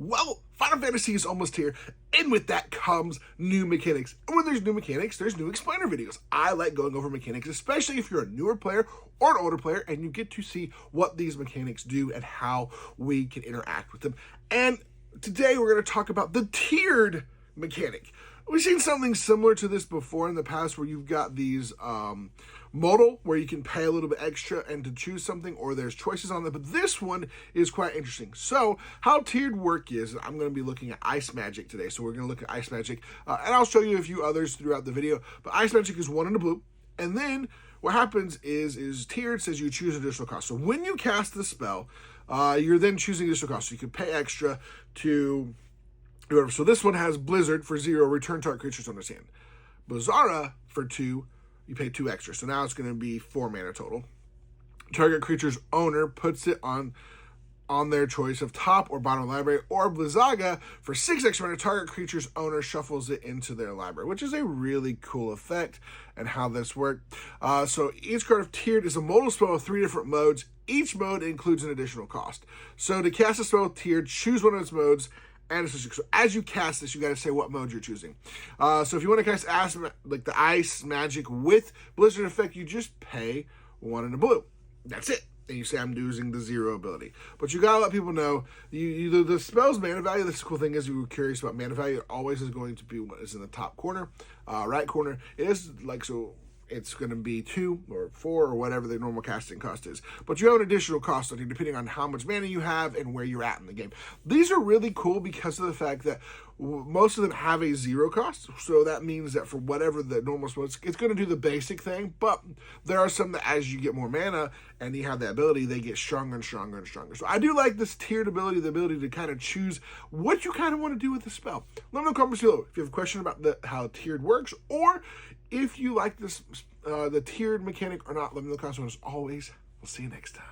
Well, Final Fantasy is almost here, and with that comes new mechanics. And when there's new mechanics, there's new explainer videos. I like going over mechanics, especially if you're a newer player or an older player, and you get to see what these mechanics do and how we can interact with them. And today we're going to talk about the tiered mechanic. We've seen something similar to this before in the past where you've got these modal where you can pay a little bit extra and to choose something, or there's choices on that, but this one is quite interesting. So how tiered work is, I'm going to be looking at Ice Magic today. So we're going to look at Ice Magic and I'll show you a few others throughout the video, but Ice Magic is 1 in the blue. And then what happens is tiered says you choose additional cost. So when you cast the spell, you're then choosing additional cost. So you can pay extra to whatever. So this one has Blizzard for 0, return target creatures on his hand. Blizzara for 2, you pay 2 extra. So now it's going to be 4 mana total. Target creature's owner puts it on their choice of top or bottom of the library, or Blizzaga for 6 extra mana, target creature's owner shuffles it into their library, which is a really cool effect and how this worked. So each card of tiered is a modal spell with 3 different modes. Each mode includes an additional cost. So to cast a spell with tiered, choose one of its modes. And so as you cast this, you got to say what mode you're choosing. So if you want to cast the Ice Magic with Blizzard effect, you just pay 1 in the blue. That's it. And you say, I'm using the 0 ability. But you got to let people know, the spell's mana value, this cool thing is, you were curious about mana value, it always is going to be what is in the top corner, right corner. It is like, so it's going to be 2 or 4 or whatever the normal casting cost is. But you have an additional cost on you depending on how much mana you have and where you're at in the game. These are really cool because of the fact that most of them have a 0 cost. So that means that for whatever the normal spell, it's going to do the basic thing. But there are some that as you get more mana and you have that ability, they get stronger and stronger and stronger. So I do like this tiered ability, the ability to kind of choose what you kind of want to do with the spell. Let me know in the comments below if you have a question about how tiered works, or if you like this the tiered mechanic or not. Let me know in the comments. As always, we'll see you next time.